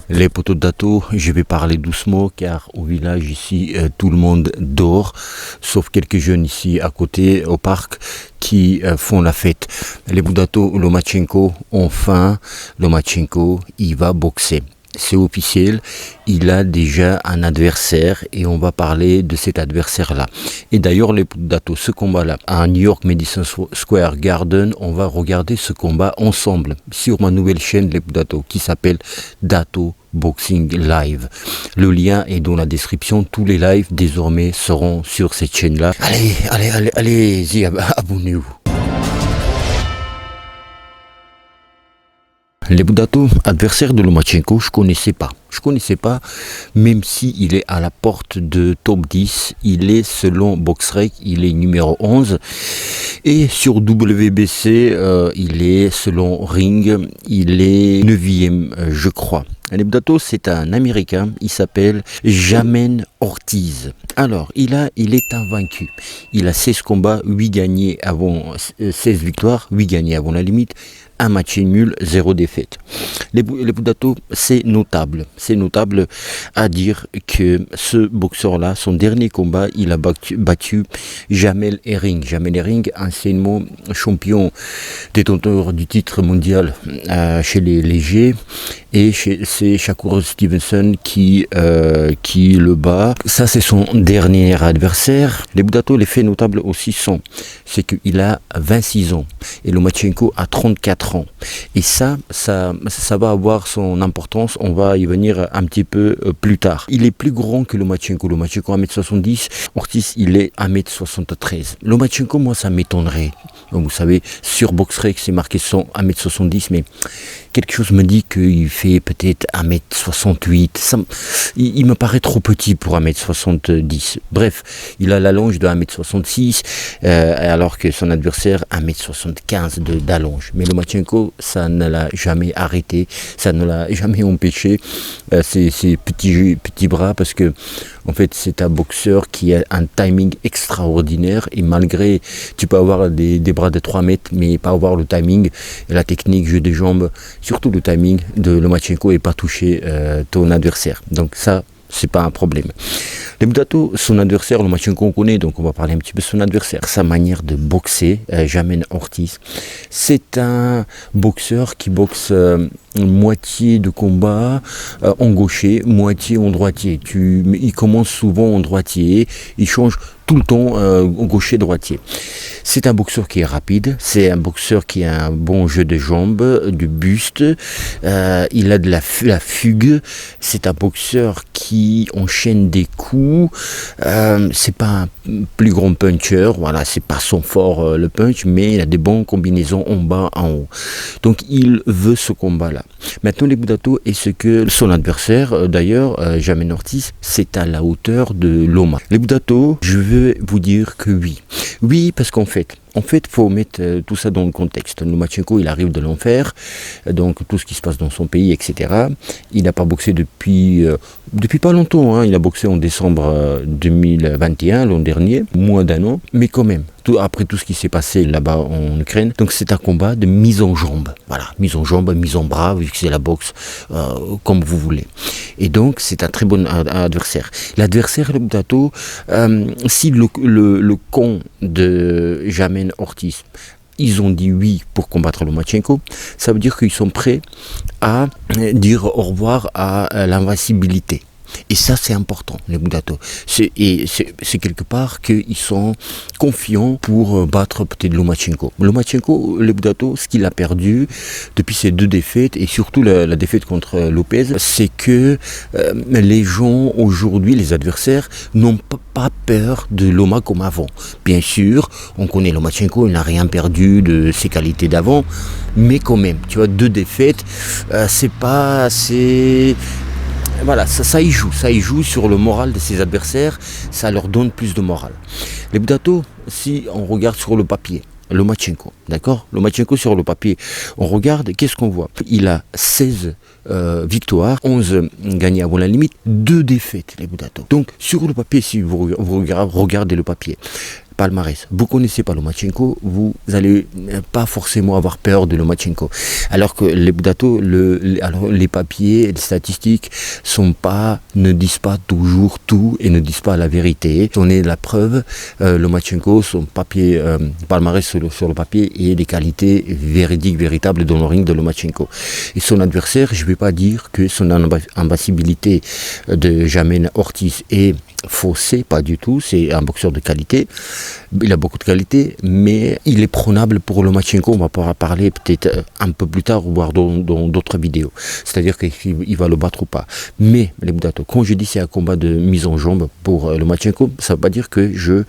Les poteaux de Dato, je vais parler doucement car au village ici, tout le monde dort, sauf quelques jeunes ici à côté au parc qui font la fête. Les Boudato, Lomachenko, enfin, Lomachenko, il va boxer. C'est officiel, il a déjà un adversaire et on va parler de cet adversaire-là. Et d'ailleurs, les Dato, ce combat-là, à New York Madison Square Garden, on va regarder ce combat ensemble sur ma nouvelle chaîne, les Dato, qui s'appelle Dato Boxing Live. Le lien est dans la description. Tous les lives désormais seront sur cette chaîne-là. Allez-y, abonnez-vous. Les Boudato, adversaire de Lomachenko, je connaissais pas, même s'il est à la porte de top 10, il est selon BoxRec, il est numéro 11. Et sur WBC, il est selon Ring, il est 9e, je crois. Les Boudato, c'est un Américain, il s'appelle Jamaine Ortiz. Alors, il est invaincu. Il a 16 combats, 8 gagnés avant, 16 victoires, 8 gagnés avant la limite. Un match nul, 0 défaite. Les Boudato, c'est notable. C'est notable à dire que ce boxeur-là, son dernier combat, il a battu Jamel Herring. Jamel Herring, anciennement champion détenteur du titre mondial chez les légers. Et c'est Shakur Stevenson qui le bat. Ça, c'est son dernier adversaire. Les Boudato, les faits notables aussi sont, c'est qu'il a 26 ans et Lomachenko a 34 ans. Et ça va avoir son importance. On va y venir un petit peu plus tard. Il est plus grand que Lomachenko. Lomachenko 1m70. Ortiz, il est 1m73. Lomachenko, moi, ça m'étonnerait. Vous savez, sur BoxRec, c'est marqué 1m70, mais quelque chose me dit qu'il fait peut-être 1m68. Il me paraît trop petit pour 1m70. Bref, il a l'allonge de 1m66, alors que son adversaire 1m75 d'allonge. Mais Lomachenko, ça ne l'a jamais arrêté, ça ne l'a jamais empêché ses petits bras, parce que en fait, c'est un boxeur qui a un timing extraordinaire et malgré, tu peux avoir des bras de 3 mètres, mais pas avoir le timing, et la technique, jeu des jambes, surtout le timing de Lomachenko et pas toucher ton adversaire. Donc ça, c'est pas un problème. Les Boudato, son adversaire, Lomachenko, on connaît, donc on va parler un petit peu de son adversaire. Sa manière de boxer, Jamaine Ortiz, c'est un boxeur qui boxe moitié de combat en gaucher, moitié en droitier. Il commence souvent en droitier, il change tout le temps en gaucher-droitier. C'est un boxeur qui est rapide, c'est un boxeur qui a un bon jeu de jambes, du buste, il a de la fugue, c'est un boxeur qui enchaîne des coups, c'est pas un plus grand puncher, voilà, c'est pas son fort le punch, mais il a des bonnes combinaisons en bas, en haut. Donc il veut ce combat-là. Maintenant, les Boudato, est-ce que son adversaire, d'ailleurs, Jamaine Ortiz, c'est à la hauteur de Loma? Les Boudato, je veux vous dire que oui. Oui, parce qu'en fait, faut mettre tout ça dans le contexte. Lomachenko, il arrive de l'enfer, donc tout ce qui se passe dans son pays, etc. Il n'a pas boxé depuis pas longtemps, hein. Il a boxé en décembre 2021, l'an dernier, moins d'un an, mais quand même, après tout ce qui s'est passé là-bas en Ukraine. Donc c'est un combat de mise en jambe, voilà, mise en jambe, mise en bras, vu que c'est la boxe, comme vous voulez. Et donc c'est un très bon adversaire. L'adversaire, le Boudato, si le camp de Jamaine Ortiz, ils ont dit oui pour combattre Lomachenko, ça veut dire qu'ils sont prêts à dire au revoir à l'invincibilité. Et ça, c'est important, les Boudato. C'est quelque part qu'ils sont confiants pour battre peut-être Lomachenko. Lomachenko, les Boudato, ce qu'il a perdu depuis ces 2 défaites, et surtout la défaite contre Lopez, c'est que les gens aujourd'hui, les adversaires, n'ont pas peur de Loma comme avant. Bien sûr, on connaît Lomachenko, il n'a rien perdu de ses qualités d'avant, mais quand même, tu vois, 2 défaites, c'est pas assez... Voilà, ça y joue sur le moral de ses adversaires, ça leur donne plus de morale. Les Boudato, si on regarde sur le papier, Lomachenko, d'accord? Lomachenko sur le papier, on regarde, qu'est-ce qu'on voit? Il a 16 victoires, 11 gagnés avant la limite, 2 défaites, les Boudato. Donc sur le papier, si vous regardez le papier, palmarès. Vous connaissez pas Lomachenko, vous allez pas forcément avoir peur de Lomachenko. Alors que les Budato, alors les papiers, les statistiques ne disent pas toujours tout et ne disent pas la vérité. On est la preuve, Lomachenko, son papier, palmarès sur le papier et des qualités véridiques, véritables dans le ring de Lomachenko. Et son adversaire, je ne vais pas dire que son invincibilité de Jamel Ortiz est faussée, pas du tout, c'est un boxeur de qualité, il a beaucoup de qualité, mais il est prenable pour Lomachenko, on va pouvoir parler peut-être un peu plus tard, voire dans d'autres vidéos, c'est-à-dire qu'il va le battre ou pas. Mais les Budato, quand je dis c'est un combat de mise en jambe pour Lomachenko, ça ne veut pas dire que je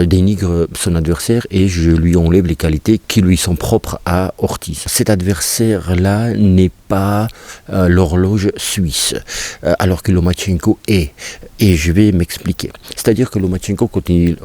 dénigre son adversaire et je lui enlève les qualités qui lui sont propres à Ortiz. Cet adversaire-là n'est pas l'horloge suisse, alors que Lomachenko est. Et je vais m'expliquer. C'est-à-dire que Lomachenko, quand il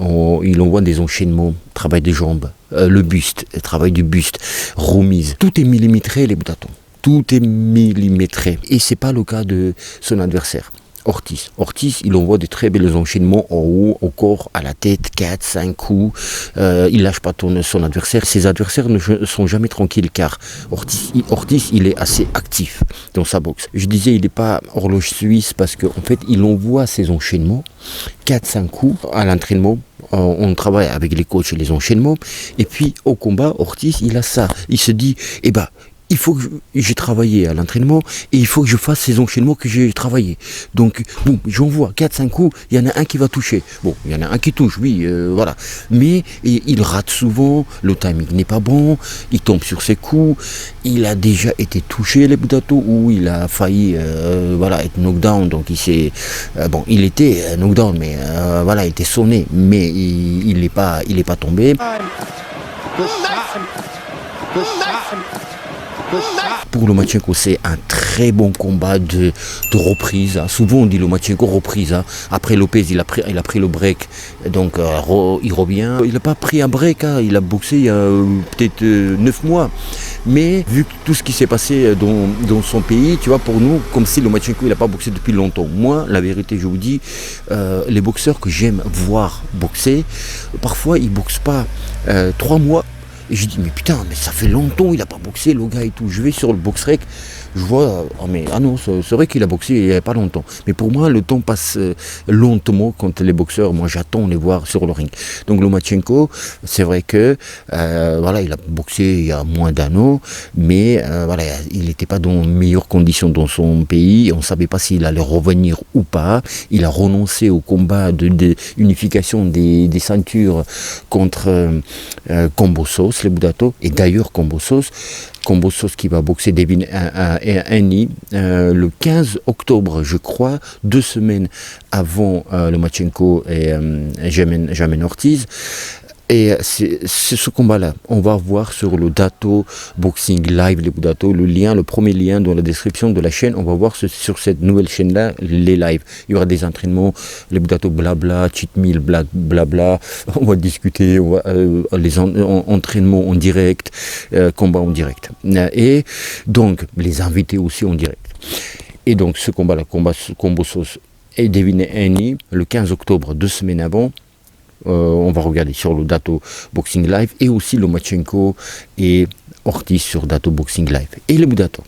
envoie des enchaînements, travail des jambes, le buste, travail du buste, remise, tout est millimétré les Budato. Tout est millimétré. Et c'est pas le cas de son adversaire. Ortiz, il envoie de très belles enchaînements en haut, au corps, à la tête, 4, 5 coups. Il lâche pas son adversaire. Ses adversaires ne sont jamais tranquilles car Ortiz, il est assez actif dans sa boxe. Je disais, il n'est pas horloge suisse parce qu'en fait, il envoie ses enchaînements, 4, 5 coups à l'entraînement. On travaille avec les coachs et les enchaînements. Et puis, au combat, Ortiz, il a ça. Il se dit, il faut que j'ai travaillé à l'entraînement et il faut que je fasse ces enchaînements que j'ai travaillé. Donc, bon, j'envoie 4-5 coups, il y en a un qui va toucher. Bon, il y en a un qui touche, oui, voilà. Mais il rate souvent, le timing n'est pas bon, il tombe sur ses coups. Il a déjà été touché, les Budato, où il a failli être knockdown. Donc, il était knockdown, mais il était sonné, mais il n'est pas tombé. Pour Lomachenko, c'est un très bon combat de reprise. Souvent on dit Lomachenko reprise. Après Lopez, il a pris le break, donc il revient. Il n'a pas pris un break, il a boxé il y a peut-être 9 mois. Mais vu tout ce qui s'est passé dans son pays, tu vois, pour nous, comme si Lomachenko il n'a pas boxé depuis longtemps. Moi, la vérité, je vous dis, les boxeurs que j'aime voir boxer, parfois ils ne boxent pas 3 mois. Et je dis, mais putain, mais ça fait longtemps, il n'a pas boxé, le gars et tout. Je vais sur le BoxRec, je vois, non, c'est vrai qu'il a boxé il n'y a pas longtemps. Mais pour moi, le temps passe lentement quand les boxeurs, moi j'attends les voir sur le ring. Donc Lomachenko, c'est vrai que, il a boxé il y a moins d'un an, mais il n'était pas dans de meilleures conditions dans son pays. On ne savait pas s'il allait revenir ou pas. Il a renoncé au combat de unification des ceintures contre Kambosos, les Budato. Et d'ailleurs, Kambosos qui va boxer Devin Haney le 15 octobre, je crois, 2 semaines avant Lomachenko et Jamel Ortiz. Et c'est ce combat-là, on va voir sur le Dato Boxing Live, les Budato, le premier lien dans la description de la chaîne, on va voir sur cette nouvelle chaîne-là, les lives. Il y aura des entraînements, les Budato blabla, cheat meal, blabla, on va discuter, les entraînements en direct, combat en direct. Et donc, les invités aussi en direct. Et donc, ce combat-là, Kambosos et Devin Haney, le 15 octobre, 2 semaines avant, on va regarder sur le Dato Boxing Live et aussi Lomachenko et Ortiz sur Dato Boxing Live. Et les Budato.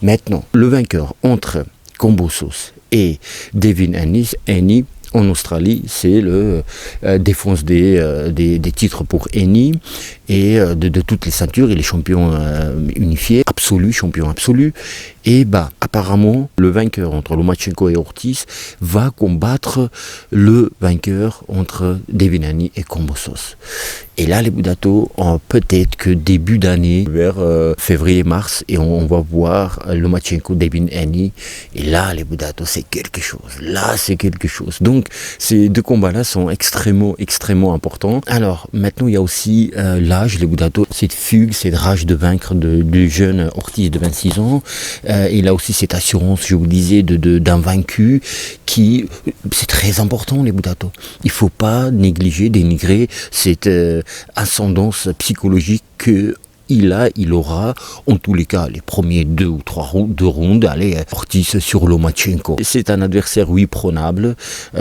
Maintenant, le vainqueur entre Kambosos et Devin Haney en Australie, c'est le défense des titres pour Haney et de toutes les ceintures. Il est champion unifié, champion absolu. Et apparemment, le vainqueur entre Lomachenko et Ortiz va combattre le vainqueur entre Devin Haney et Kambosos. Et là, les Budato, peut-être que début d'année, vers février-mars, et on va voir Lomachenko, Devin Haney. Et là, les Budato, c'est quelque chose. Donc, ces 2 combats-là sont extrêmement importants. Alors, maintenant, il y a aussi l'âge, les Budato, cette fugue, cette rage de vaincre du jeune Ortiz de 26 ans. Il a aussi cette assurance, je vous disais, d'un vaincu c'est très important, les Budato. Il ne faut pas dénigrer cette ascendance psychologique que il aura, en tous les cas, les premiers 2 rounds, allez, Ortiz sur Lomachenko. C'est un adversaire, oui, prenable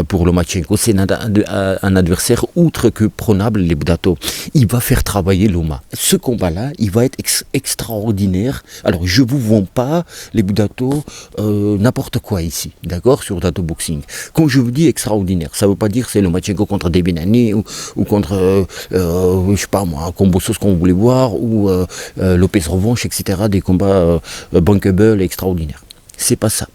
pour Lomachenko. C'est un adversaire, outre que prenable, les Budato. Il va faire travailler Loma. Ce combat-là, il va être extraordinaire. Alors, je vous vends pas, les Budato, n'importe quoi ici, d'accord, sur Dato Boxing. Quand je vous dis extraordinaire, ça veut pas dire c'est Lomachenko contre Debinani ou contre, je sais pas moi, Combosos qu'on voulait voir, ou Lopez Revanche, etc. Des combats bankable extraordinaires. C'est pas ça.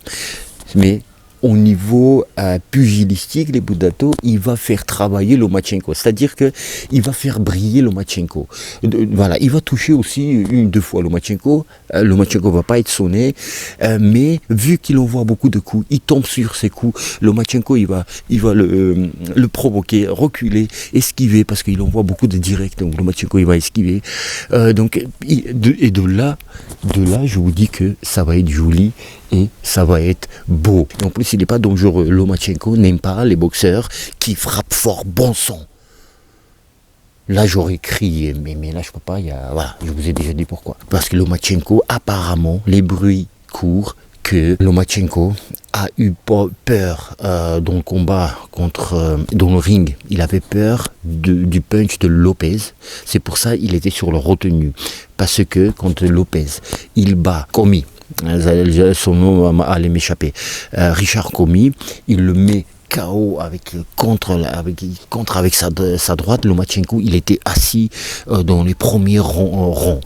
Mais au niveau pugilistique, les Budato, il va faire travailler Lomachenko. C'est-à-dire que il va faire briller Lomachenko. Voilà, il va toucher aussi 1-2 fois Lomachenko. Lomachenko va pas être sonné, mais vu qu'il envoie beaucoup de coups, il tombe sur ses coups. Lomachenko, il va le provoquer, reculer, esquiver, parce qu'il envoie beaucoup de directs. Donc Lomachenko, il va esquiver. De là, je vous dis que ça va être joli et ça va être beau. En plus, il n'est pas dangereux. Lomachenko n'aime pas les boxeurs qui frappent fort, bon sang. Là, j'aurais crié, mais là, je peux pas. Voilà, je vous ai déjà dit pourquoi. Parce que Lomachenko, apparemment, les bruits courent que Lomachenko a eu peur dans le combat dans le ring. Il avait peur du punch de Lopez. C'est pour ça qu'il était sur le retenu. Parce que quand Lopez, il bat Commey, son nom allait m'échapper, Richard Commey, il le met KO avec sa droite. Lomachenko, il était assis dans les premiers rangs.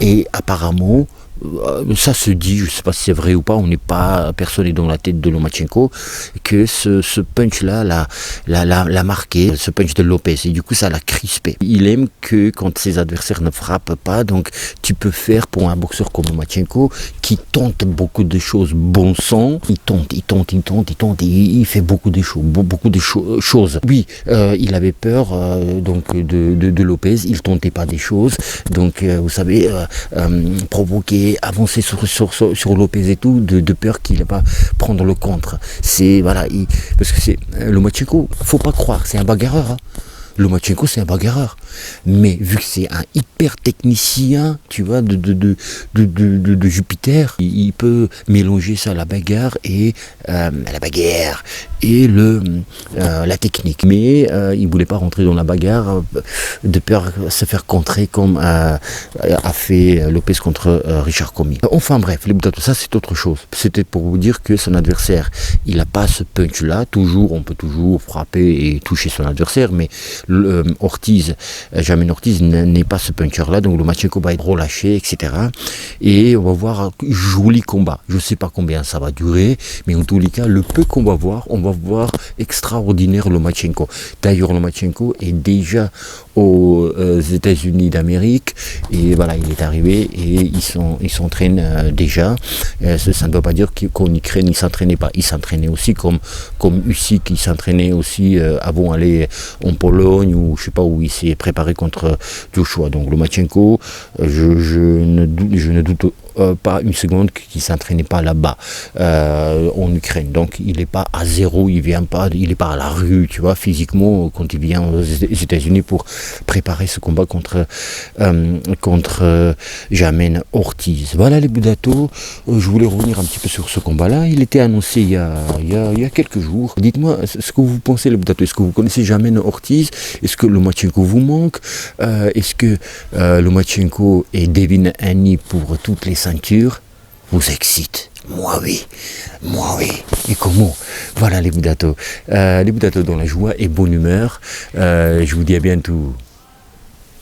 Et apparemment, ça se dit, je ne sais pas si c'est vrai ou pas, personne n'est dans la tête de Lomachenko, que ce punch-là l'a marqué, ce punch de Lopez, et du coup ça l'a crispé. Il aime que quand ses adversaires ne frappent pas, donc tu peux faire pour un boxeur comme Lomachenko, qui tente beaucoup de choses, bon sang, il tente, il fait beaucoup de choses. Oui, il avait peur donc de Lopez, il tentait pas des choses, donc vous savez, provoquer, avancer sur Lopez et tout, de peur qu'il ne va pas prendre le contre. C'est, voilà, parce que c'est Lomachenko, faut pas croire, c'est un bagarreur. Hein. Lomachenko, c'est un bagarreur. Mais vu que c'est un hyper technicien, tu vois, de Jupiter, il peut mélanger ça, la bagarre et la technique. Mais il voulait pas rentrer dans la bagarre de peur de se faire contrer comme a fait Lopez contre Richard Commey. Enfin bref, tout ça c'est autre chose. C'était pour vous dire que son adversaire, il n'a pas ce punch-là. On peut toujours frapper et toucher son adversaire, mais Jamel Ortiz n'est pas ce puncher-là, donc Lomachenko va être relâché, etc. Et on va voir un joli combat. Je ne sais pas combien ça va durer, mais en tous les cas, le peu qu'on va voir, on va voir extraordinaire Lomachenko. D'ailleurs, Lomachenko est déjà aux États-Unis d'Amérique, et voilà, il est arrivé et il s'entraîne déjà. Ça ne veut pas dire qu'en Ukraine il s'entraînait pas. Il s'entraînait aussi comme Usyk, il s'entraînait aussi avant d'aller en Pologne, ou je sais pas où il s'est préparé contre Joshua. Donc Lomachenko, je ne doute pas une seconde qu'il ne s'entraînait pas là-bas en Ukraine. Donc il n'est pas à zéro, il n'est pas à la rue, tu vois, physiquement, quand il vient aux États-Unis pour préparer ce combat contre Jamel Ortiz. Voilà les Budato, je voulais revenir un petit peu sur ce combat-là. Il était annoncé il y a quelques jours. Dites-moi ce que vous pensez les Budato. Est-ce que vous connaissez Jamel Ortiz? Est-ce que Lomachenko vous manque? Est-ce que Lomachenko et Devin Haney pour toutes les ceintures vous excitent? Moi oui. Et comment? Voilà les Budato. Les Budato dans la joie et bonne humeur. Je vous dis à bientôt.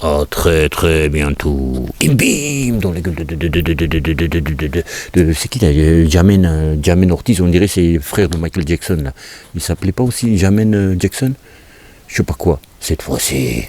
À très très bientôt. Et bim dans la gueule de c'est qui là? Jamel Ortiz, on dirait c'est le frère de Michael Jackson là. Il s'appelait pas aussi Jamel Jackson? Je sais pas quoi. Cette fois-ci.